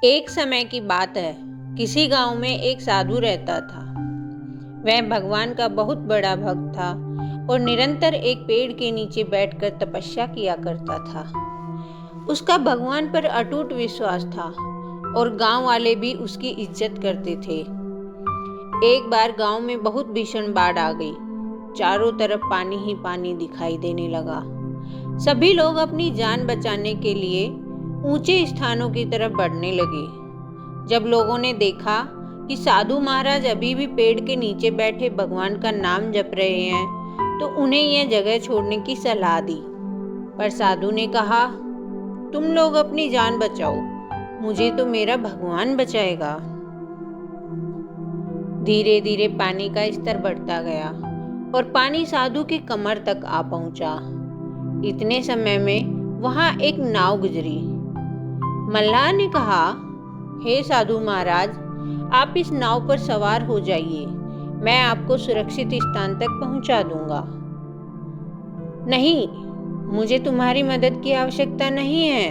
एक समय की बात है, किसी गांव में एक साधु रहता था। वह भगवान का बहुत बड़ा भक्त था और निरंतर एक पेड़ के नीचे बैठकर तपस्या किया करता था। उसका भगवान पर अटूट विश्वास था और गांव वाले भी उसकी इज्जत करते थे। एक बार गांव में बहुत भीषण बाढ़ आ गई। चारों तरफ पानी ही पानी दिखाई देने लगा। सभी लोग अपनी जान बचाने के लिए ऊंचे स्थानों की तरफ बढ़ने लगे। जब लोगों ने देखा कि साधु महाराज अभी भी पेड़ के नीचे बैठे भगवान का नाम जप रहे हैं, तो उन्हें यह जगह छोड़ने की सलाह दी। पर साधु ने कहा, तुम लोग अपनी जान बचाओ, मुझे तो मेरा भगवान बचाएगा। धीरे धीरे पानी का स्तर बढ़ता गया और पानी साधु के कमर तक आ पहुंचा। इतने समय में वहां एक नाव गुजरी। मल्लाह ने कहा, हे साधु महाराज, आप इस नाव पर सवार हो जाइए, मैं आपको सुरक्षित स्थान तक पहुंचा दूंगा। नहीं, मुझे तुम्हारी मदद की आवश्यकता नहीं है,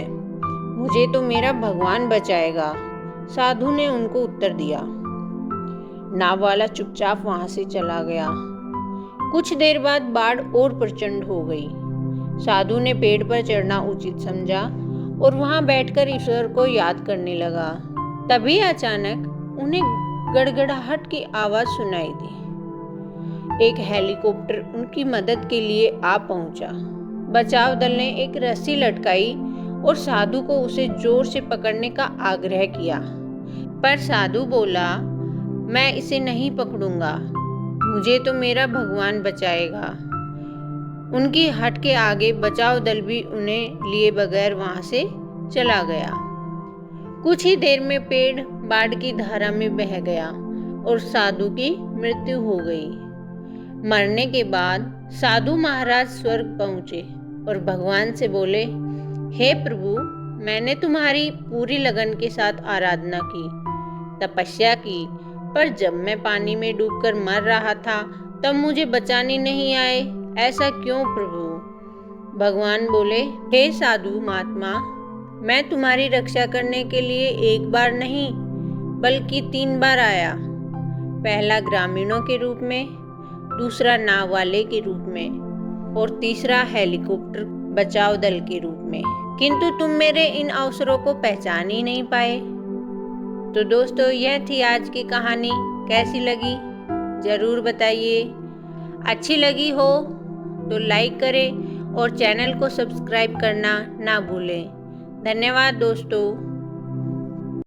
मुझे तो मेरा भगवान बचाएगा, साधु ने उनको उत्तर दिया। नाव वाला चुपचाप वहां से चला गया। कुछ देर बाद बाढ़ और प्रचंड हो गई। साधु ने पेड़ पर चढ़ना उचित समझा और वहां बैठकर ईश्वर को याद करने लगा। तभी अचानक उन्हें गड़गड़ाहट की आवाज सुनाई दी। एक हेलीकॉप्टर उनकी मदद के लिए आ पहुंचा। बचाव दल ने एक रस्सी लटकाई और साधु को उसे जोर से पकड़ने का आग्रह किया, पर साधु बोला, मैं इसे नहीं पकड़ूंगा, मुझे तो मेरा भगवान बचाएगा। उनकी हट के आगे बचाव दल भी उन्हें लिए बगैर वहां से चला गया। कुछ ही देर में पेड़ बाढ़ की धारा में बह गया और साधु की मृत्यु हो गई। मरने के बाद साधु महाराज स्वर्ग पहुंचे और भगवान से बोले, हे प्रभु, मैंने तुम्हारी पूरी लगन के साथ आराधना की, तपस्या की, पर जब मैं पानी में डूबकर मर रहा था तब मुझे बचाने नहीं आए, ऐसा क्यों प्रभु? भगवान बोले, हे साधु महात्मा, मैं तुम्हारी रक्षा करने के लिए एक बार नहीं बल्कि 3 बार आया। पहला ग्रामीणों के रूप में, दूसरा नाव वाले के रूप में और तीसरा हेलीकॉप्टर बचाव दल के रूप में, किंतु तुम मेरे इन अवसरों को पहचान ही नहीं पाए। तो दोस्तों, यह थी आज की कहानी। कैसी लगी ज़रूर बताइए। अच्छी लगी हो तो लाइक करें और चैनल को सब्सक्राइब करना ना भूलें। धन्यवाद दोस्तों।